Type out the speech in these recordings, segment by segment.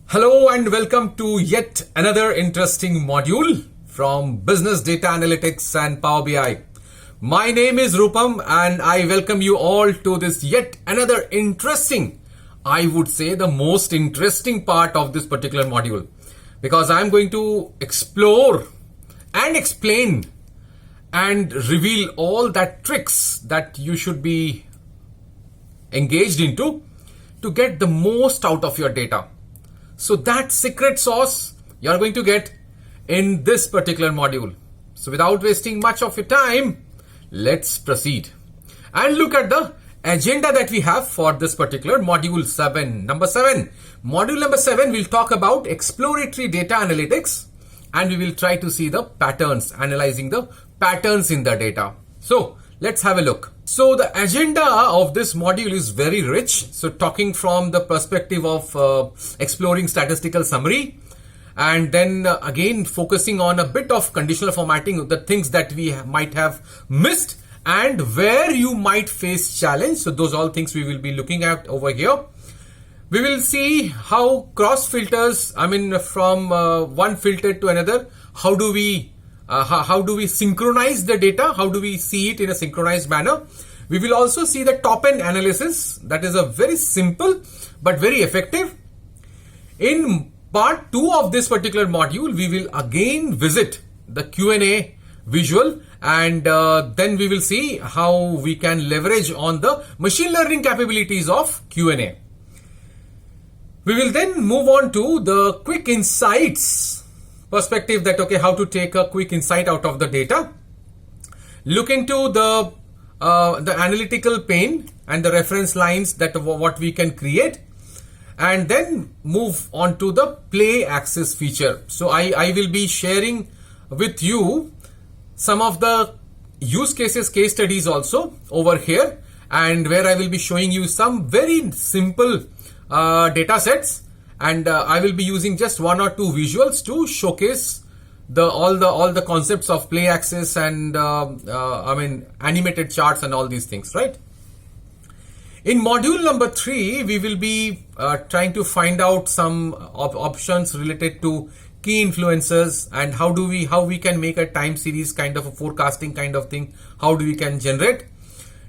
Hello and welcome to yet another interesting module from Business Data Analytics and Power BI. My name is Rupam and I welcome you all to this yet another interesting, I would say the most interesting part of this particular module, because I'm going to explore and explain and reveal all that tricks that you should be engaged into to get the most out of your data. So that secret sauce you're going to get in this particular module. So without wasting much of your time, let's proceed and look at the agenda that we have for this particular module 7. Module number 7, we'll talk about exploratory data analytics and we will try to see the patterns, analyzing the patterns in the data. So let's have a look. So the agenda of this module is very rich. So talking from the perspective of exploring statistical summary, and then again focusing on a bit of conditional formatting, the things that we might have missed and where you might face challenge. So those all things we will be looking at over here. We will see how cross filters, from one filter to another, how do we synchronize the data? How do we see it in a synchronized manner? We will also see the top-end analysis. That is a very simple but very effective. In part 2 of this particular module, we will again visit the Q&A visual, and then we will see how we can leverage on the machine learning capabilities of Q&A. We will then move on to the quick insights perspective, that okay, how to take a quick insight out of the data, look into the analytical pane and the reference lines that what we can create, and then move on to the play axis feature. So I will be sharing with you some of the use cases, case studies also over here, and where I will be showing you some very simple data sets. And I will be using just one or two visuals to showcase all the concepts of play axis and animated charts and all these things, right? In module number 3, we will be trying to find out some options related to key influencers and how we can make a time series kind of a forecasting kind of thing. How do we can generate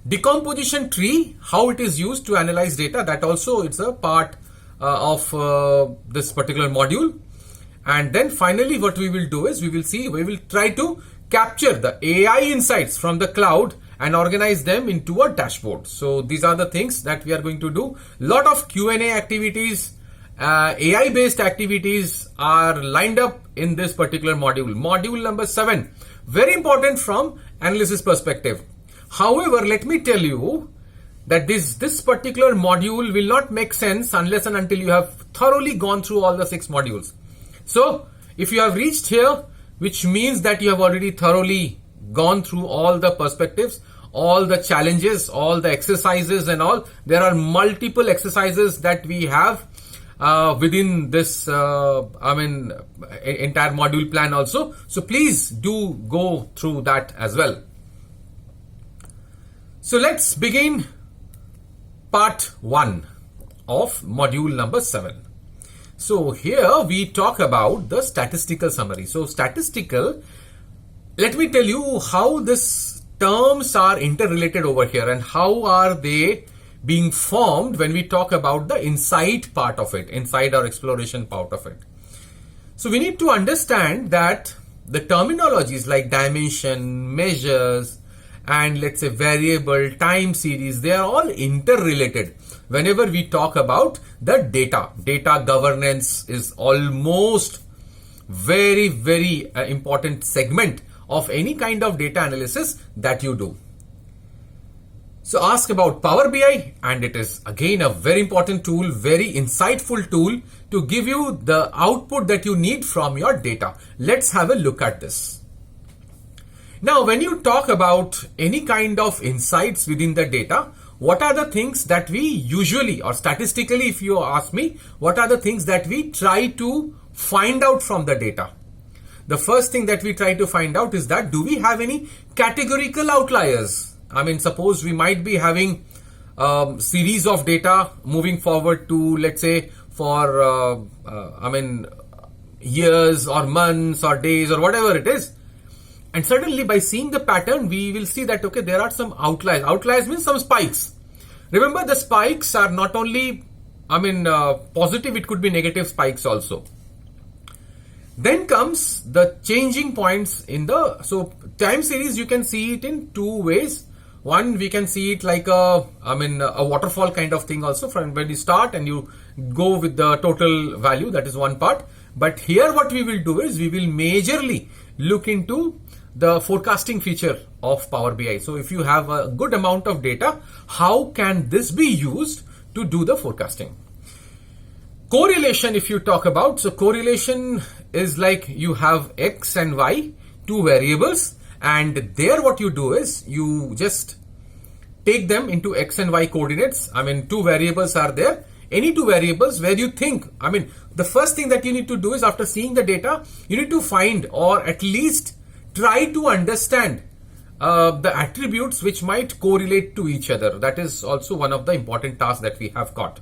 decomposition tree? How it is used to analyze data? That also it's a part of this particular module. And then finally what we will do is we will try to capture the AI insights from the cloud and organize them into a dashboard. So these are the things that we are going to do. Lot of Q&A activities, AI based activities are lined up in this particular module. Module number 7, very important from analysis perspective. However, let me tell you that this particular module will not make sense unless and until you have thoroughly gone through all the 6 modules. So if you have reached here, which means that you have already thoroughly gone through all the perspectives, all the challenges, all the exercises and all. There are multiple exercises that we have within this entire module plan also. So please do go through that as well. So let's begin part 1 of module number 7. So here we talk about the statistical summary. So statistical, let me tell you how these terms are interrelated over here and how are they being formed when we talk about the insight part of it, insight or exploration part of it. So we need to understand that the terminologies like dimension, measures, and let's say variable, time series, they are all interrelated. Whenever we talk about the data governance is almost very, very important segment of any kind of data analysis that you do. So ask about Power BI, and it is again a very important tool, very insightful tool to give you the output that you need from your data. Let's have a look at this. Now, when you talk about any kind of insights within the data, what are the things that we usually, or statistically if you ask me, what are the things that we try to find out from the data? The first thing that we try to find out is that do we have any categorical outliers? Suppose we might be having series of data moving forward to, let's say, for, years or months or days or whatever it is. And suddenly by seeing the pattern, we will see that, okay, there are some outliers. Outliers means some spikes. Remember, the spikes are not only, positive, it could be negative spikes also. Then comes the changing points in the, so time series, you can see it in two ways. One, we can see it like a waterfall kind of thing also, from when you start and you go with the total value, that is one part. But here what we will do is we will majorly look into the forecasting feature of Power BI. So if you have a good amount of data, how can this be used to do the forecasting? Correlation, if you talk about, so correlation is like you have X and Y, two variables, and there what you do is you just take them into X and Y coordinates. Two variables are there. Any two variables where you think, the first thing that you need to do is, after seeing the data, you need to find or at least try to understand the attributes which might correlate to each other. That is also one of the important tasks that we have got.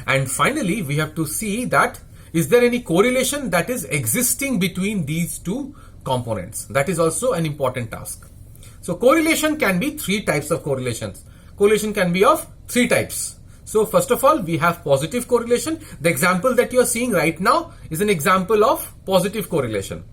And finally, we have to see that is there any correlation that is existing between these two components. That is also an important task. So correlation can be three types of correlations. Correlation can be of three types. So first of all, we have positive correlation. The example that you are seeing right now is an example of positive correlation.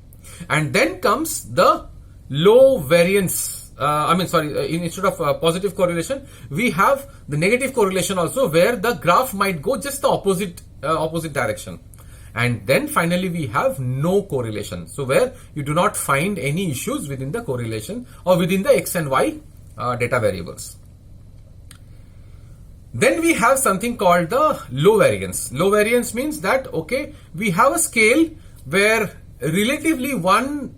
And then comes the low variance. Instead of positive correlation, we have the negative correlation also, where the graph might go just the opposite direction. And then finally we have no correlation. So where you do not find any issues within the correlation or within the X and Y data variables. Then we have something called the low variance. Low variance means that, okay, we have a scale where relatively one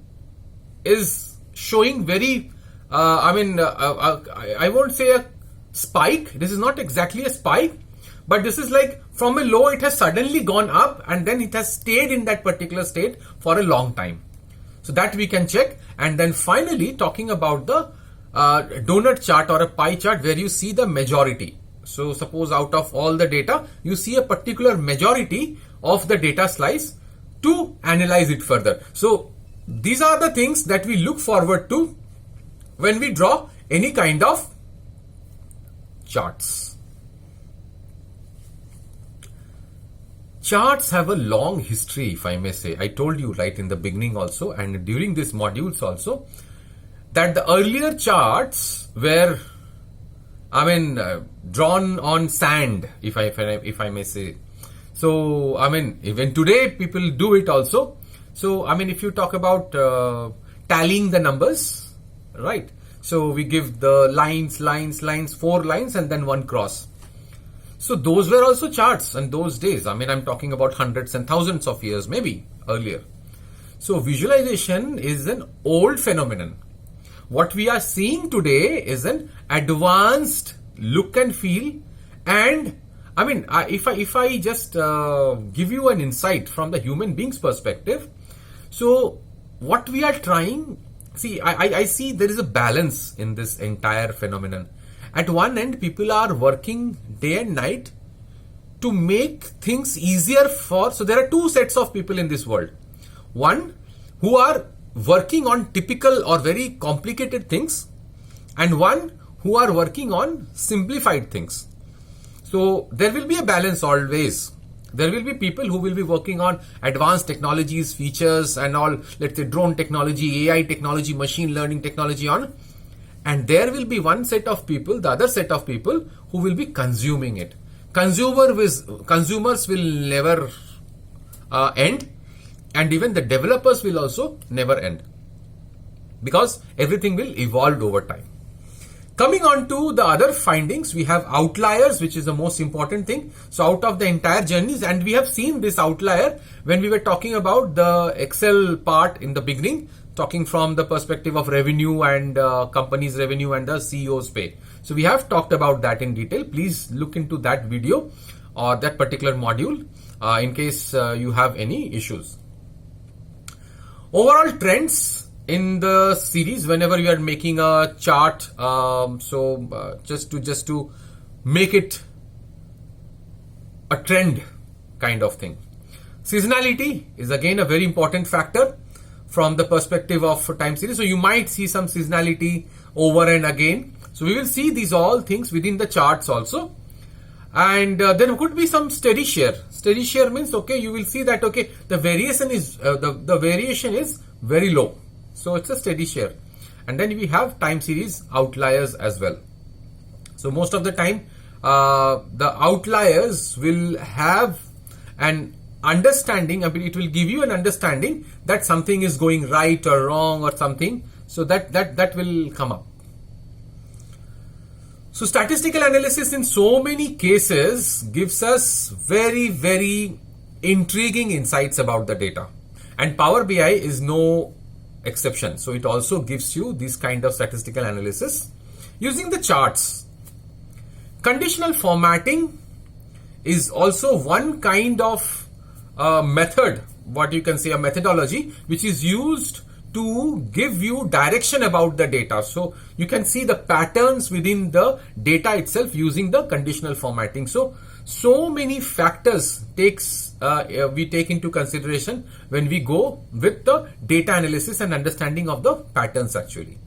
is showing very, I won't say a spike. This is not exactly a spike, but this is like from a low, it has suddenly gone up and then it has stayed in that particular state for a long time. So that we can check. And then finally talking about the donut chart or a pie chart where you see the majority. So suppose out of all the data, you see a particular majority of the data slice to analyze it further. So these are the things that we look forward to when we draw any kind of charts. Charts have a long history, if I may say. I told you right in the beginning also and during these modules also that the earlier charts were drawn on sand, if I may say. So, even today people do it also. So, if you talk about tallying the numbers, right? So, we give the lines, 4 lines and then one cross. So, those were also charts in those days. I'm talking about hundreds and thousands of years, maybe earlier. So, visualization is an old phenomenon. What we are seeing today is an advanced look and feel. And if I just give you an insight from the human being's perspective, so what we are trying, see, I see there is a balance in this entire phenomenon. At one end, people are working day and night to make things easier so there are two sets of people in this world. One, who are working on typical or very complicated things, and one who are working on simplified things. So there will be a balance always. There will be people who will be working on advanced technologies, features and all, let's say drone technology, AI technology, machine learning technology on. And there will be one set of people, the other set of people who will be consuming it. Consumers will never end. And even the developers will also never end, because everything will evolve over time. Coming on to the other findings, we have outliers, which is the most important thing. So out of the entire journeys, and we have seen this outlier when we were talking about the Excel part in the beginning, talking from the perspective of revenue and company's revenue and the CEO's pay. So we have talked about that in detail. Please look into that video or that particular module in case you have any issues. Overall trends in the series, whenever you are making a chart, just to make it a trend kind of thing. Seasonality is again a very important factor from the perspective of time series. So you might see some seasonality over and again. So we will see these all things within the charts also. And there could be some steady share. Steady share means, okay, you will see that, okay, the variation is the variation is very low. So it's a steady share. And then we have time series outliers as well. So most of the time, the outliers will have an understanding. I mean, it will give you an understanding that something is going right or wrong or something. So that will come up. So statistical analysis in so many cases gives us very, very intriguing insights about the data. And Power BI is no exception. So it also gives you this kind of statistical analysis using the charts. Conditional formatting is also one kind of method, what you can say a methodology, which is used to give you direction about the data. So you can see the patterns within the data itself using the conditional formatting. So many factors we take into consideration when we go with the data analysis and understanding of the patterns actually.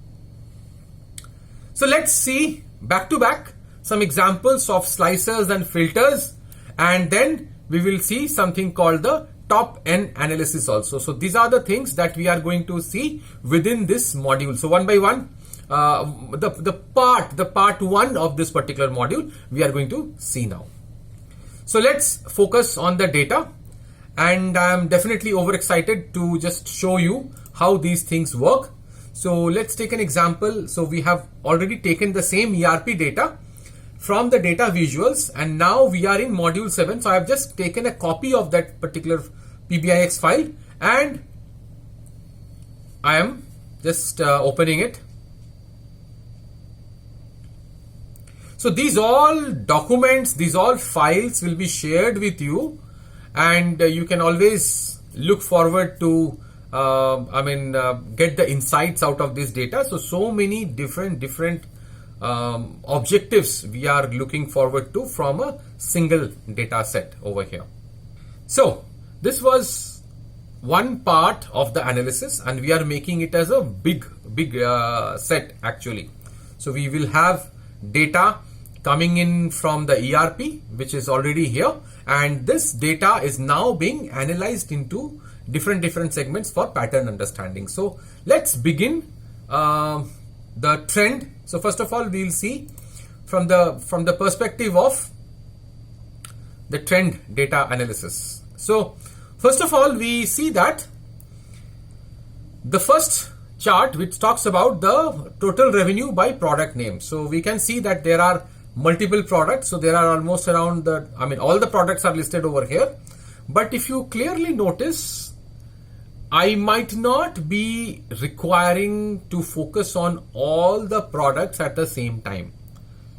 So let's see back to back some examples of slicers and filters, and then we will see something called the top N analysis also. So these are the things that we are going to see within this module. So one by one, the part one of this particular module we are going to see now. So let's focus on the data, and I'm definitely overexcited to just show you how these things work. So let's take an example. So we have already taken the same ERP data from the data visuals, and now we are in module 7. So I have just taken a copy of that particular PBIX file and I am just opening it. So these all documents, these all files will be shared with you, and you can always look forward to get the insights out of this data. So many different objectives we are looking forward to from a single data set over here. So this was one part of the analysis, and we are making it as a big set actually. So we will have data coming in from the ERP, which is already here, and this data is now being analyzed into different segments for pattern understanding. So let's begin the trend. So first of all, we'll see from the perspective of the trend data analysis. So first of all, we see that the first chart which talks about the total revenue by product name. So we can see that there are multiple products. So there are almost around all the products are listed over here. But if you clearly notice, I might not be requiring to focus on all the products at the same time.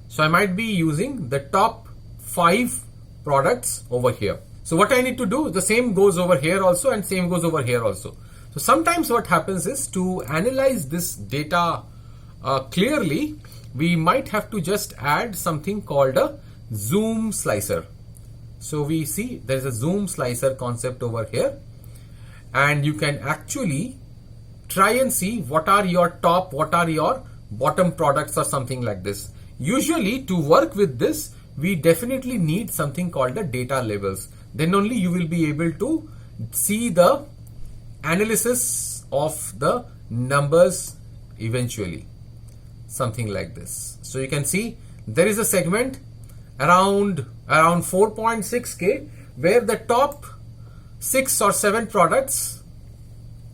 So I might be using the top 5 products over here. So what I need to do, the same goes over here also, and same goes over here also. So sometimes what happens is, to analyze this data clearly, we might have to just add something called a zoom slicer. So we see there is a zoom slicer concept over here, and you can actually try and see what are your top, what are your bottom products or something like this. Usually to work with this, we definitely need something called the data labels. Then only you will be able to see the analysis of the numbers eventually. Something like this. So you can see there is a segment around 4.6K where the top 6 or 7 products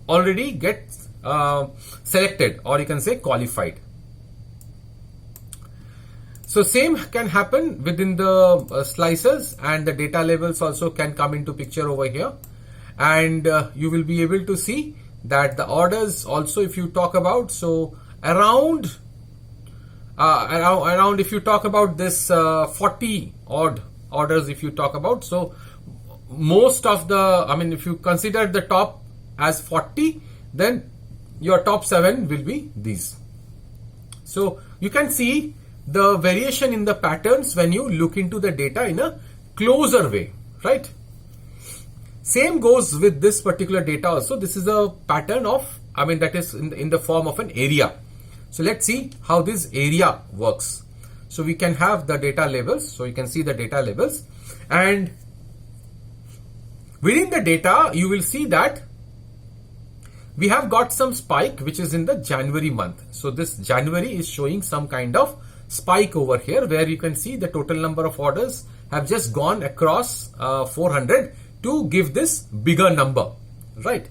already get selected, or you can say qualified. So same can happen within the slicers, and the data labels also can come into picture over here, and you will be able to see that the orders also, if you talk about, so around if you talk about this 40 odd orders, if you talk about, so most of the, if you consider the top as 40, then your top 7 will be these. So you can see the variation in the patterns when you look into the data in a closer way, right? Same goes with this particular data also. This is a pattern of, that is in the form of an area. So let's see how this area works. So we can have the data labels. So you can see the data labels, and within the data, you will see that we have got some spike which is in the January month. So this January is showing some kind of spike over here, where you can see the total number of orders have just gone across 400 to give this bigger number, right?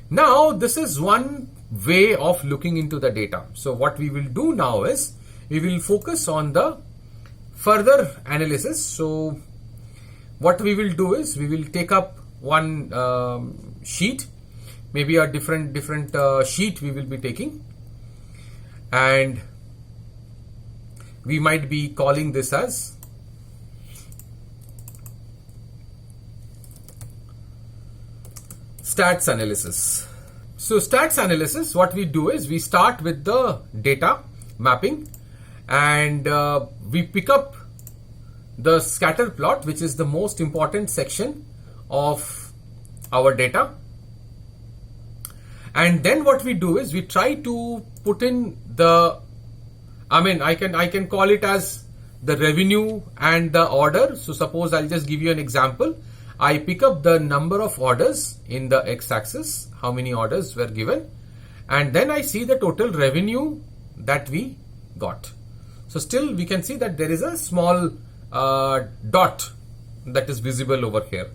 Now this is one way of looking into the data. So what we will do now is we will focus on the further analysis. So what we will do is we will take up one sheet, maybe a different sheet we will be taking, and we might be calling this as stats analysis. So stats analysis, what we do is we start with the data mapping, and we pick up the scatter plot, which is the most important section of our data. And then what we do is we try to put in the, I can call it as the revenue and the order. So suppose I'll just give you an example. I pick up the number of orders in the x-axis, how many orders were given, and then I see the total revenue that we got. So still we can see that there is a small dot that is visible over here.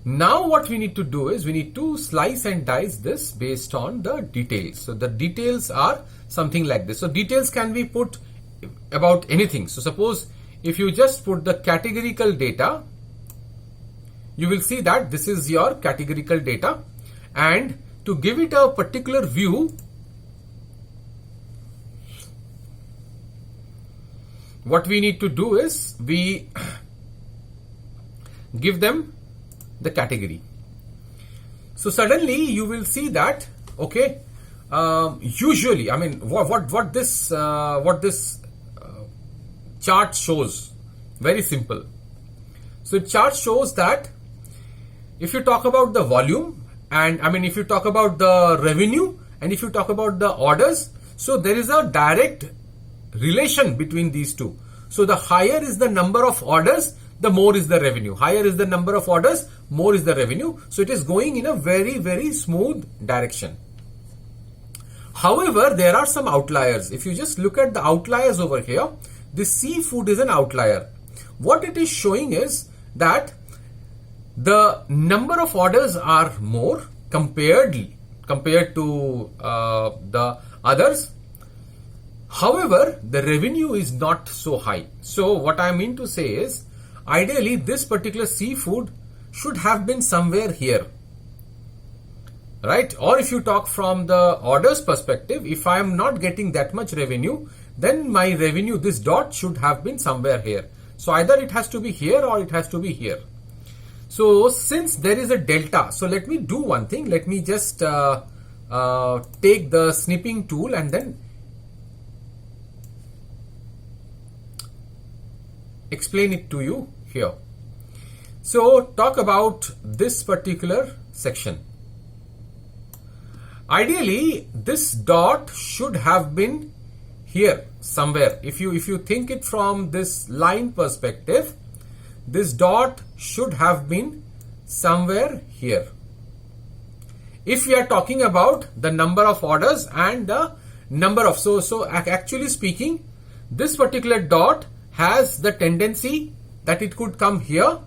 Now what we need to do is we need to slice and dice this based on the details. So the details are something like this. So details can be put about anything. So suppose if you just put the categorical data, you will see that this is your categorical data, and to give it a particular view, what we need to do is we give them the category. So suddenly you will see that, okay, usually, what this chart shows, very simple. So chart shows that if you talk about the volume, and if you talk about the revenue, and if you talk about the orders, so there is a direct relation between these two. So the higher is the number of orders, the more is the revenue. Higher is the number of orders, more is the revenue. So it is going in a very, very smooth direction. However, there are some outliers. If you just look at the outliers over here, this seafood is an outlier. What it is showing is that the number of orders are more compared to the others. However, the revenue is not so high. So what I mean to say is, ideally this particular seafood should have been somewhere here, right? Or if you talk from the orders perspective, if I am not getting that much revenue, then my revenue, this dot, should have been somewhere here. So either it has to be here or it has to be here. So since there is a delta, so let me do one thing. Let me just take the snipping tool and then explain it to you here. So talk about this particular section. Ideally, this dot should have been here somewhere. If you think it from this line perspective, this dot should have been somewhere here. If we are talking about the number of orders and the number of, so actually speaking, this particular dot has the tendency that it could come here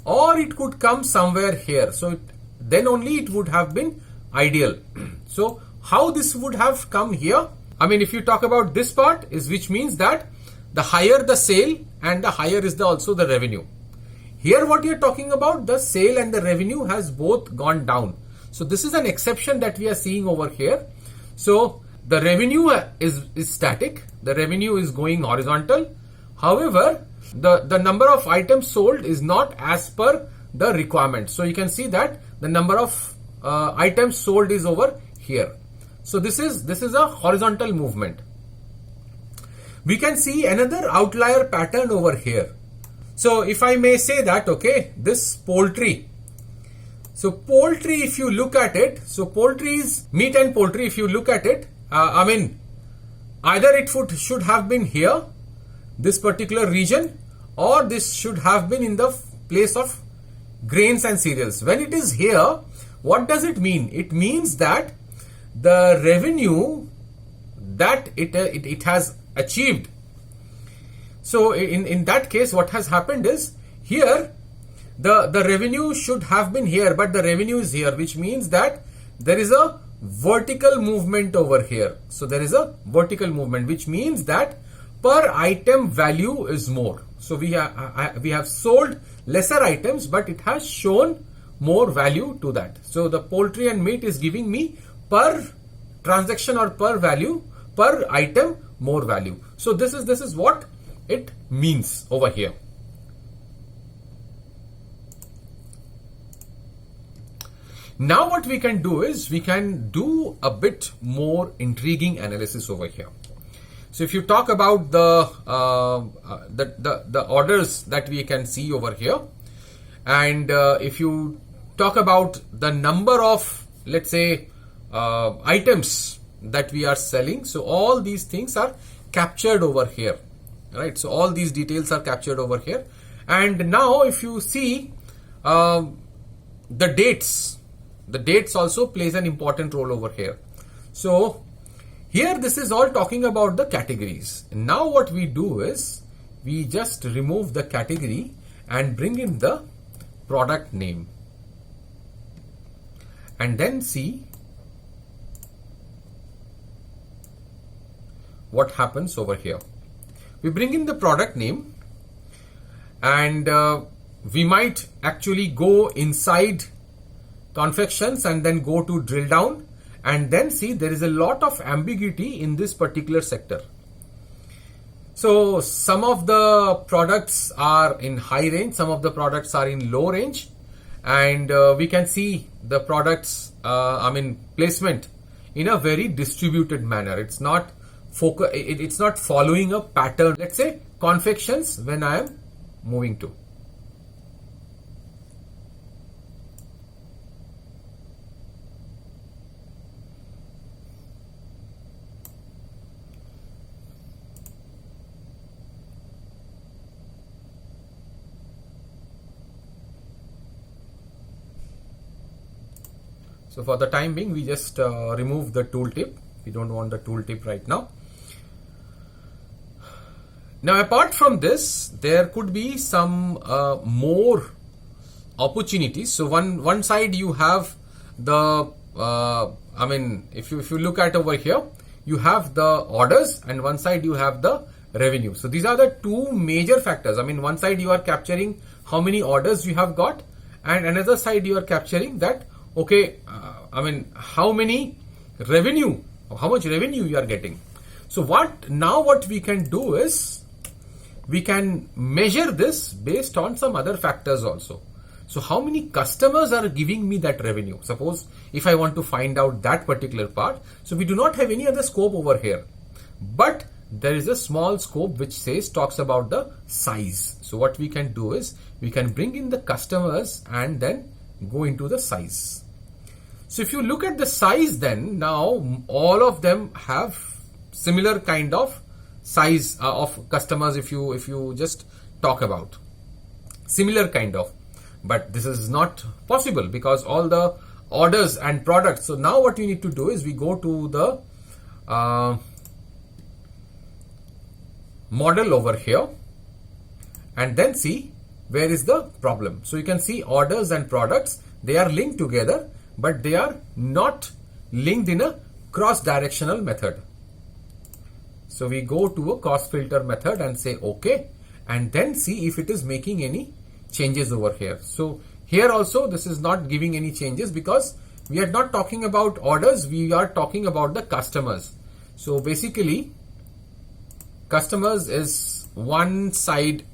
or it could come somewhere here. So then only it would have been ideal. So how this would have come here? If you talk about this part, is which means that the higher the sale and the higher is also the revenue. Here what you are talking about, the sale and the revenue has both gone down. So this is an exception that we are seeing over here. So the revenue is static. The revenue is going horizontal. However, the number of items sold is not as per the requirement. So you can see that the number of items sold is over here. So this is a horizontal movement. We can see another outlier pattern over here. So if I may say that, okay, this poultry. So poultry, if you look at it, so poultry is meat and poultry. If you look at it, I mean, either it should have been here, this particular region, or this should have been in the place of grains and cereals. When it is here, what does it mean? It means that the revenue that it has achieved. So in that case, what has happened is here the revenue should have been here, but the revenue is here, which means that there is a vertical movement over here. So there is a vertical movement, which means that per item value is more. So we have sold lesser items, but it has shown more value to that. So the poultry and meat is giving me per transaction or per value, per item more value. So this is what it means over here. Now what we can do is we can do a bit more intriguing analysis over here. So if you talk about the orders that we can see over here, and if you talk about the number of, let's say, items that we are selling, so all these things are captured over here, right? So all these details are captured over here. And now if you see the dates also plays an important role over here. So here this is all talking about the categories. Now what we do is we just remove the category and bring in the product name, and then see what happens over here. We bring in the product name, and we might actually go inside confections and then go to drill down, and then see there is a lot of ambiguity in this particular sector. So some of the products are in high range, some of the products are in low range, and we can see the products placement in a very distributed manner. It's not it's not following a pattern. Let's say confections, when I am moving to. So for the time being, we just remove the tooltip. We don't want the tooltip right now. Now, apart from this, there could be some more opportunities. So one side you have the, if you look at over here, you have the orders, and one side you have the revenue. So these are the two major factors. I mean, one side you are capturing how many orders you have got, and another side you are capturing that, okay, how many revenue, how much revenue you are getting. So what we can do is we can measure this based on some other factors also. So how many customers are giving me that revenue? Suppose if I want to find out that particular part, so we do not have any other scope over here, but there is a small scope which talks about the size. So what we can do is we can bring in the customers and then go into the size. So if you look at the size, then now all of them have similar kind of size of customers. If you just talk about similar kind of, but this is not possible because all the orders and products. So now what you need to do is we go to the model over here and then see where is the problem. So you can see orders and products, they are linked together, but they are not linked in a cross-directional method. So we go to a cost filter method and say OK, and then see if it is making any changes over here. So here also this is not giving any changes because we are not talking about orders, we are talking about the customers. So basically customers is one side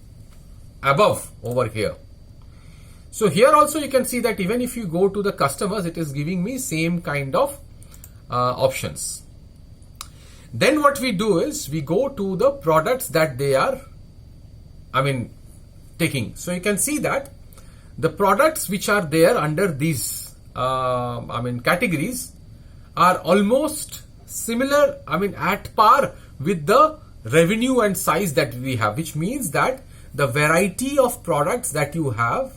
above over here. So here also you can see that even if you go to the customers, it is giving me same kind of options. Then what we do is we go to the products that they are, taking. So you can see that the products which are there under these categories are almost similar, at par with the revenue and size that we have, which means that the variety of products that you have,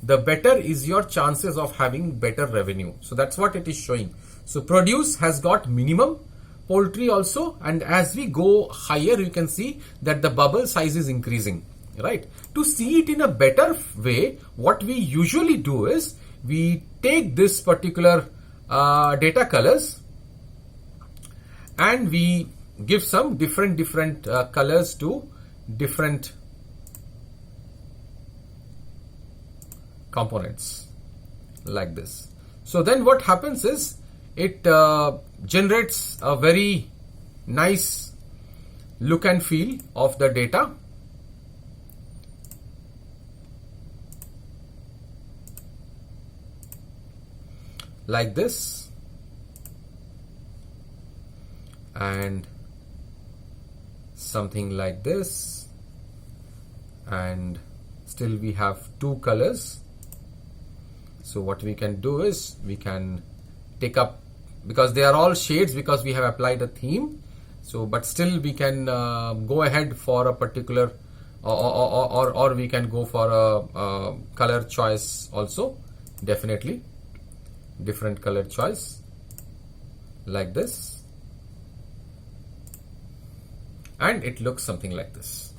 the better is your chances of having better revenue. So that's what it is showing. So produce has got minimum, poultry also, and as we go higher you can see that the bubble size is increasing, right? To see it in a better way, what we usually do is we take this particular data colors and we give some different colors to different components like this. So then what happens is it generates a very nice look and feel of the data. Like this, and something like this, and still we have two colors. So what we can do is we can take up, because they are all shades because we have applied a theme. So but still we can go ahead for a particular or we can go for a color choice also, definitely different color choice like this, and it looks something like this.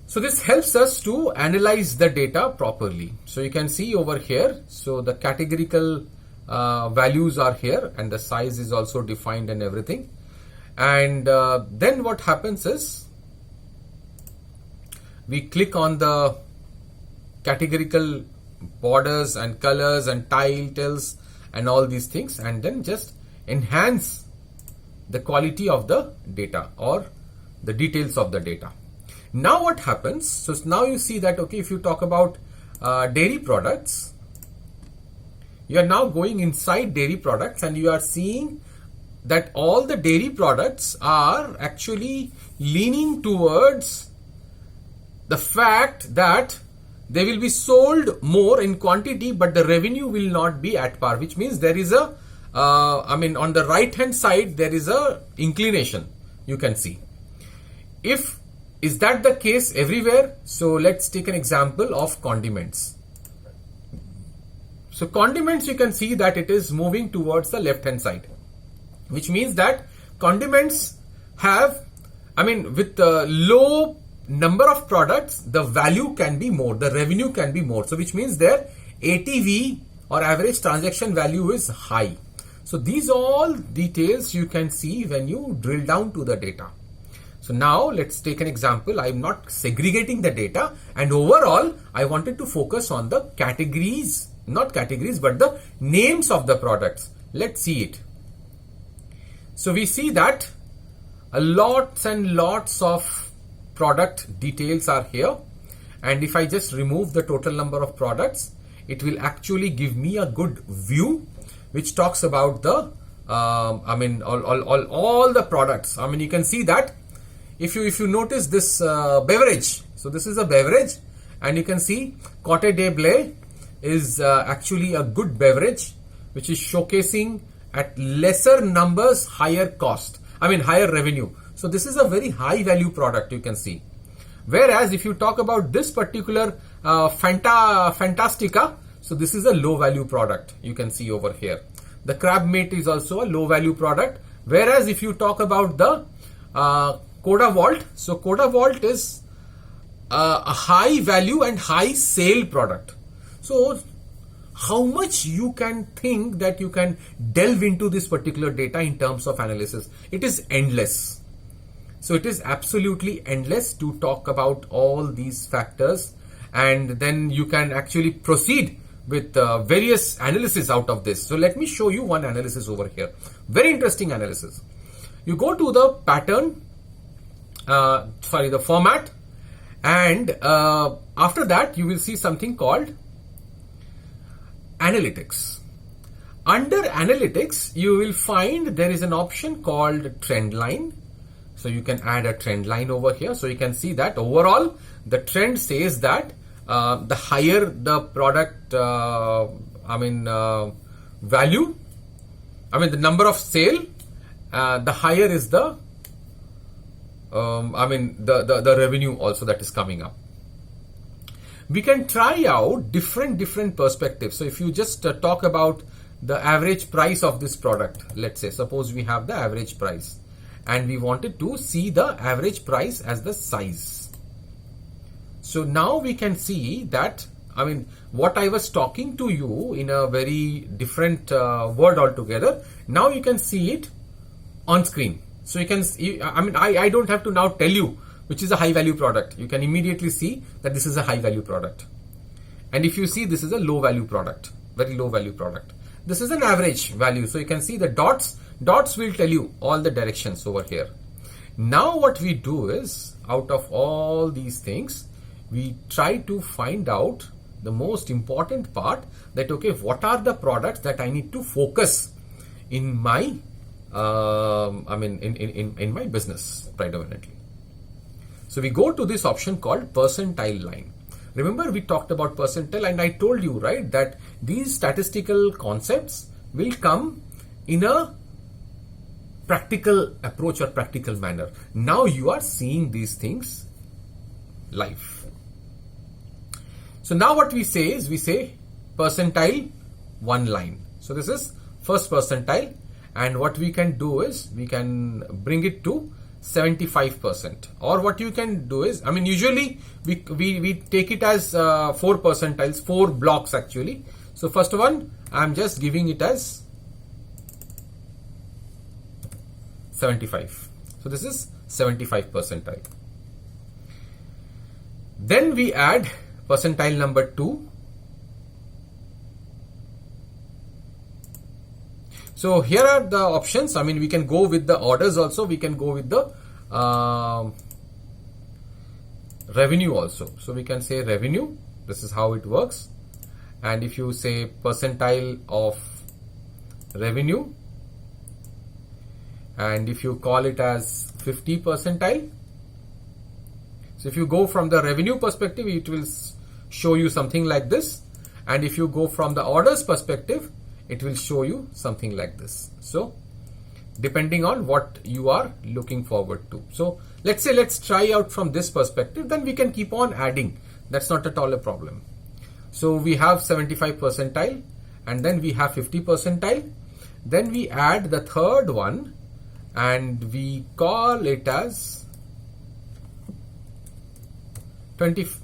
So this helps us to analyze the data properly. So you can see over here, so the categorical values are here and the size is also defined and everything. And then what happens is we click on the categorical borders and colors and titles and all these things, and then just enhance the quality of the data or the details of the data. Now what happens, so now you see that, okay, if you talk about dairy products, you are now going inside dairy products and you are seeing that all the dairy products are actually leaning towards the fact that they will be sold more in quantity, but the revenue will not be at par, which means there is a, on the right hand side, there is a inclination you can see. Is that the case everywhere? So let's take an example of condiments. So condiments, you can see that it is moving towards the left hand side, which means that condiments have, with the low number of products, the value can be more, the revenue can be more. So which means their ATV or average transaction value is high. So these all details you can see when you drill down to the data. So now let's take an example. I'm not segregating the data, and overall I wanted to focus on the categories, not categories, but the names of the products. Let's see it. So we see that lots and lots of product details are here, and if I just remove the total number of products, it will actually give me a good view which talks about the all the products. You can see that if you notice this beverage, so this is a beverage, and you can see Cote de Blé is actually a good beverage which is showcasing at lesser numbers higher cost, higher revenue. So this is a very high value product, you can see. Whereas if you talk about this particular Fantastica, so this is a low value product, you can see over here. The crab meat is also a low value product. Whereas if you talk about the Coda Vault, so Coda Vault is a high value and high sale product. So how much you can think that you can delve into this particular data in terms of analysis? It is endless. So it is absolutely endless to talk about all these factors, and then you can actually proceed with various analysis out of this. So let me show you one analysis over here. Very interesting analysis. You go to the pattern, the format, and after that you will see something called analytics. Under analytics, you will find there is an option called trend line. So you can add a trend line over here. So you can see that overall the trend says that the higher the product, value, the number of sale, the higher is the the revenue also that is coming up. We can try out different perspectives. So if you just talk about the average price of this product, let's say, suppose we have the average price and we wanted to see the average price as the size. So now we can see that, what I was talking to you in a very different word altogether, now you can see it on screen. So you can, I don't have to now tell you which is a high value product. You can immediately see that this is a high value product. And if you see, this is a low value product, very low value product. This is an average value. So you can see the dots will tell you all the directions over here. Now what we do is, out of all these things, we try to find out the most important part, that okay, what are the products that I need to focus in my in my business predominantly. So we go to this option called percentile line. Remember, we talked about percentile and I told you, right, that these statistical concepts will come in a practical approach or practical manner. Now you are seeing these things live. So now what we say is, we say percentile one line. So this is first percentile, and what we can do is we can bring it to 75%, or what you can do is, usually we take it as 4 percentiles, 4 blocks actually. So first one, I'm just giving it as 75. So this is 75 percentile. Then we add percentile number 2. So here are the options. We can go with the orders also. We can go with the revenue also. So we can say revenue. This is how it works. And if you say percentile of revenue, and if you call it as 50 percentile. So if you go from the revenue perspective, it will show you something like this. And if you go from the orders perspective, it will show you something like this. So depending on what you are looking forward to. So let's try out from this perspective, then we can keep on adding. That's not at all a problem. So we have 75 percentile, and then we have 50 percentile. Then we add the third one and we call it as 25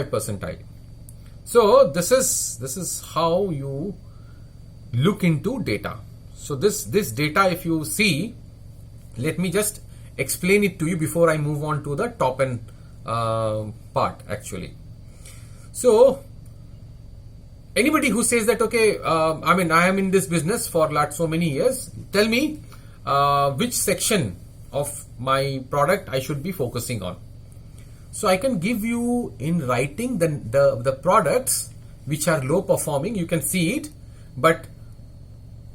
percentile. So this is how you look into data. So this data, if you see, let me just explain it to you before I move on to the top end part actually. So anybody who says that, okay, I am in this business for so many years, tell me which section of my product I should be focusing on. So I can give you in writing the products which are low performing. You can see it, but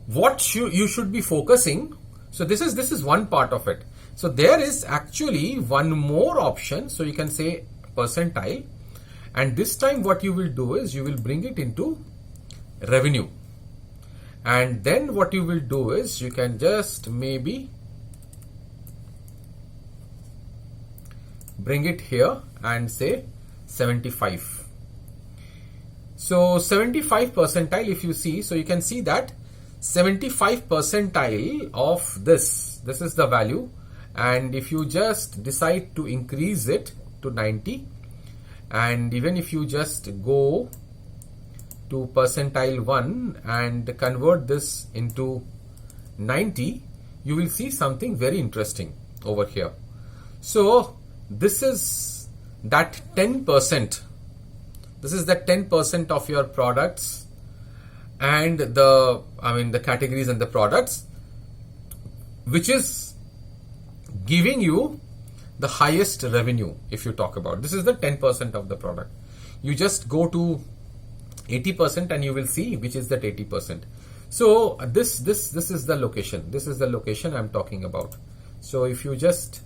what you should be focusing. So this is one part of it. So there is actually one more option. So you can say percentile, and this time what you will do is you will bring it into revenue, and then what you will do is you can just maybe bring it here and say 75. So 75 percentile, if you see, so you can see that 75 percentile of this is the value, and if you just decide to increase it to 90, and even if you just go to percentile 1 and convert this into 90, you will see something very interesting over here. So this is that 10%. This is the 10% of your products and the categories and the products which is giving you the highest revenue. If you talk about, this is the 10% of the product. You just go to 80%, and you will see which is that 80%. So this is the location. This is the location I'm talking about. So if you just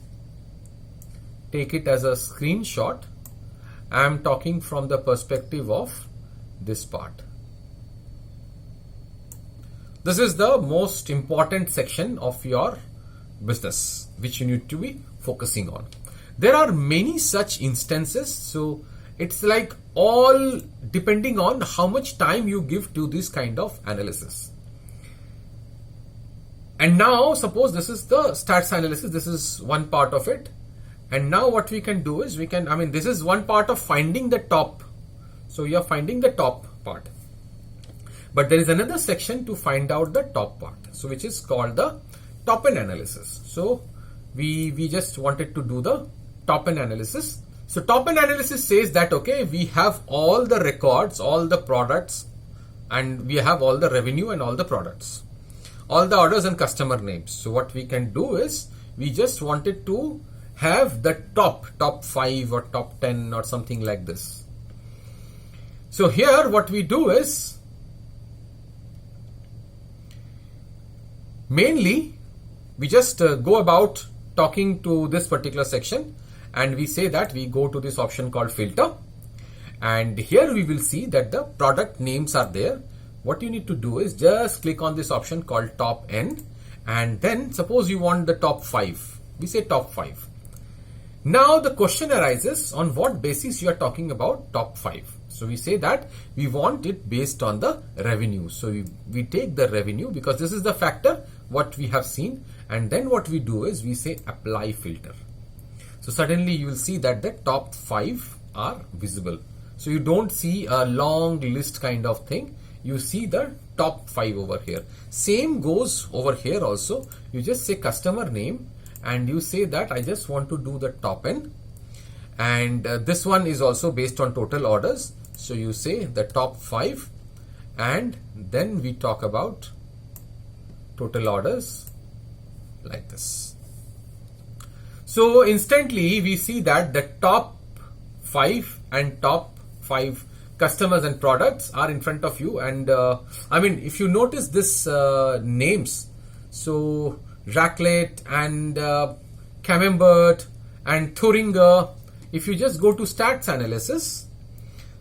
take it as a screenshot, I'm talking from the perspective of this part. This is the most important section of your business which you need to be focusing on. There are many such instances, so it's like all depending on how much time you give to this kind of analysis. And now suppose this is the stats analysis, this is one part of it. And now what we can do is this is one part of finding the top. So you're finding the top part. But there is another section to find out the top part. So which is called the top end analysis. So we just wanted to do the top end analysis. So top end analysis says that, okay, we have all the records, all the products, and we have all the revenue and all the products, all the orders and customer names. So what we can do is we just wanted to have the top 5 or top 10 or something like this. So here what we do is mainly we just go about talking to this particular section, and we say that we go to this option called filter, and here we will see that the product names are there. What you need to do is just click on this option called top N, and then suppose you want the top 5. We say top 5. Now the question arises, on what basis you are talking about top 5. So we say that we want it based on the revenue. So we take the revenue because this is the factor what we have seen, and then what we do is we say apply filter. So suddenly you will see that the top 5 are visible. So you don't see a long list kind of thing. You see the top 5 over here. Same goes over here also. You just say customer name, and you say that I just want to do the top N, and this one is also based on total orders. So you say the top 5, and then we talk about total orders like this. So instantly we see that the top 5 and top 5 customers and products are in front of you. And if you notice this names, so Raclette and Camembert and Thuringer, if you just go to stats analysis,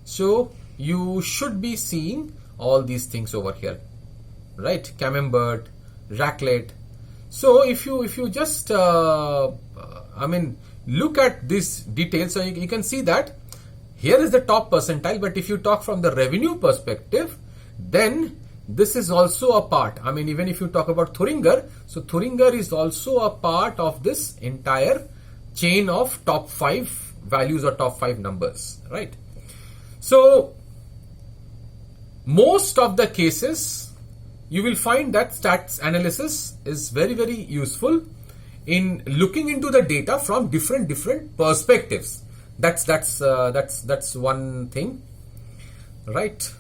so you should be seeing all these things over here, right? Camembert, Raclette. So if you just look at this detail, so you can see that here is the top percentile. But if you talk from the revenue perspective, then this is also a part. Even if you talk about Thuringer, so Thuringer is also a part of this entire chain of top 5 values or top 5 numbers, right? So most of the cases you will find that stats analysis is very, very useful in looking into the data from different perspectives. That's one thing, right?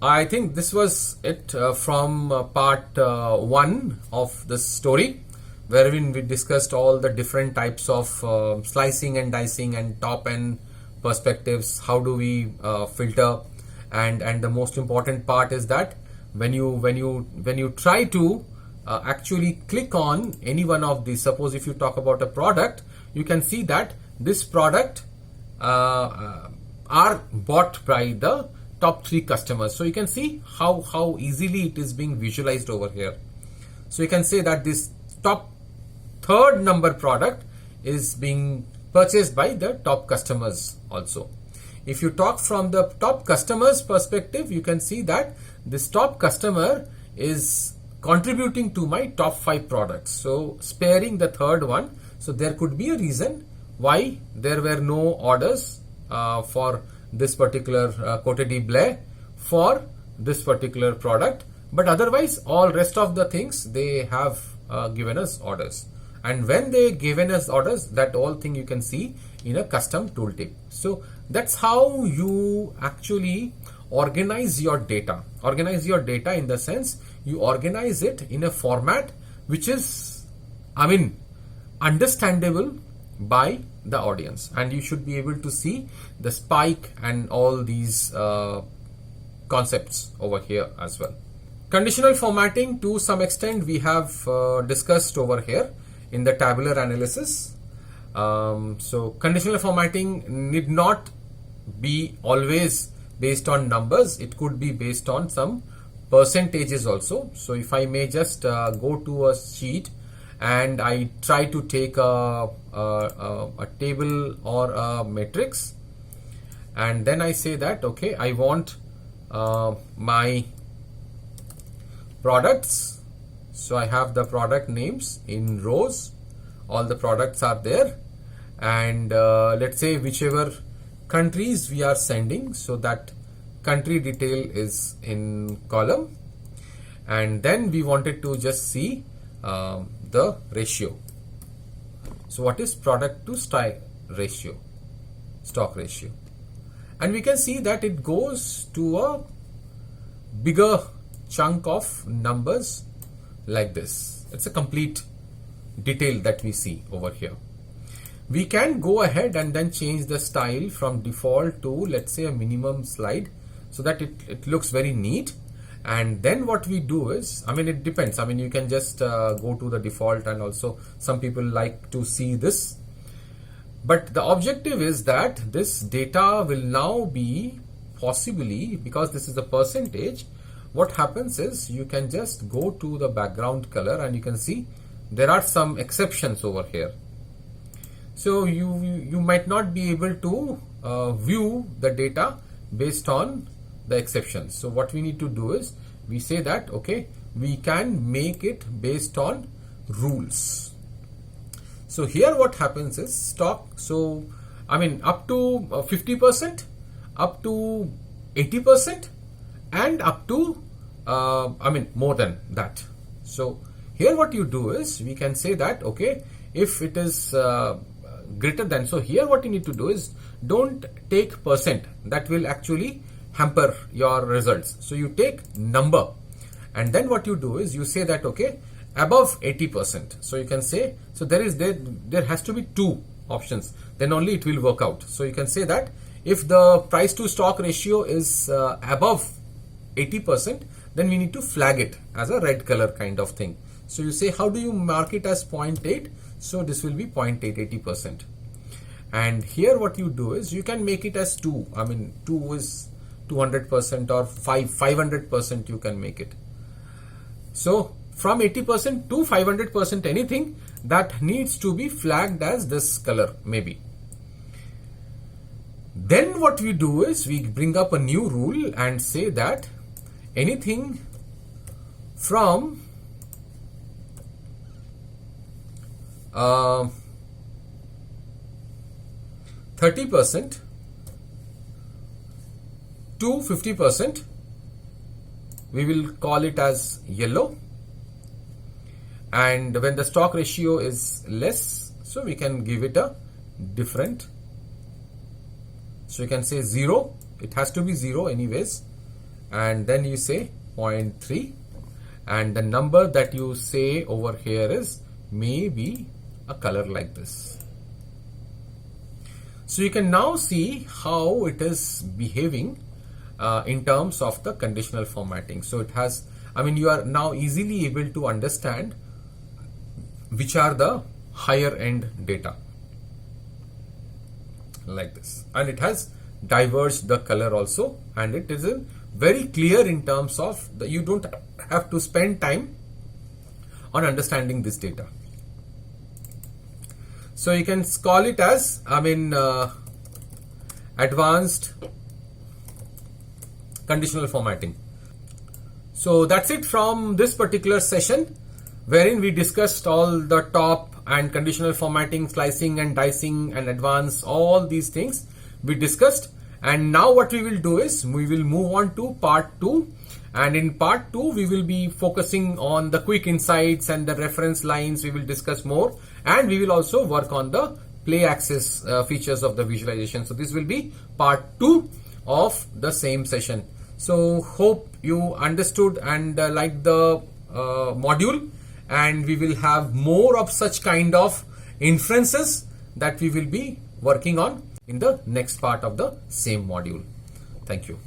I think this was it from part 1 of this story, wherein we discussed all the different types of slicing and dicing and top end perspectives. How do we filter? And the most important part is that when you try to actually click on any one of these, suppose if you talk about a product, you can see that this product are bought by the top 3 customers. So you can see how easily it is being visualized over here. So you can say that this top 3rd number product is being purchased by the top customers also. If you talk from the top customers perspective, you can see that this top customer is contributing to my top 5 products, so sparing the 3rd one. So there could be a reason why there were no orders for this particular Cote de Blé for this particular product, but otherwise all rest of the things they have given us orders. And when they given us orders, that all thing you can see in a custom tooltip. So that's how you actually organize your data. Organize your data in the sense you organize it in a format which is, understandable by the audience, and you should be able to see the spike and all these concepts over here as well. Conditional formatting, to some extent we have discussed over here in the tabular analysis. So conditional formatting need not be always based on numbers. It could be based on some percentages also. So if I may just go to a sheet and I try to take a table or a matrix, and then I say that okay, I want my products. So I have the product names in rows, all the products are there, and let's say whichever countries we are sending, so that country detail is in column, and then we wanted to just see the ratio. So what is product to stock ratio? And we can see that it goes to a bigger chunk of numbers like this. It's a complete detail that we see over here. We can go ahead and then change the style from default to, let's say, a minimum slide, so that it looks very neat. And then what we do is, I mean, it depends. I mean, you can just go to the default, and also some people like to see this. But the objective is that this data will now be possibly, because this is a percentage, what happens is you can just go to the background color and you can see there are some exceptions over here. So you might not be able to view the data based on the exceptions. So what we need to do is we say that okay, we can make it based on rules. So here what happens is stock, so I mean up to 50%, up to 80%, and up to I mean more than that. So here what you do is we can say that okay, if it is greater than, so here what you need to do is don't take percent, that will actually hamper your results. So you take number, and then what you do is you say that okay, above 80%. So you can say, so there has to be two options, then only it will work out. So you can say that if the price to stock ratio is above 80%, then we need to flag it as a red color kind of thing. So you say, how do you mark it as 0.8? So this will be 0.8, 80%. And here what you do is you can make it as 2. I mean 2 is 200%, or 500% you can make it. So from 80% to 500%, anything that needs to be flagged as this color maybe. Then what we do is we bring up a new rule and say that anything from 30% to 50%, we will call it as yellow. And when the stock ratio is less, so we can give it a different. So you can say 0, it has to be 0 anyways, and then you say 0.3, and the number that you say over here is maybe a color like this. So you can now see how it is behaving in terms of the conditional formatting. So it has, I mean, you are now easily able to understand which are the higher end data like this, and it has diverged the color also, and it is very clear in terms of the, you don't have to spend time on understanding this data. So you can call it as, I mean, advanced conditional formatting. So that's it from this particular session, wherein we discussed all the top and conditional formatting, slicing and dicing and advanced, all these things we discussed. And now what we will do is we will move on to part 2, and in part 2 we will be focusing on the quick insights and the reference lines. We will discuss more, and we will also work on the play axis features of the visualization. So this will be part 2 of the same session. So hope you understood and liked the module, and we will have more of such kind of inferences that we will be working on in the next part of the same module. Thank you.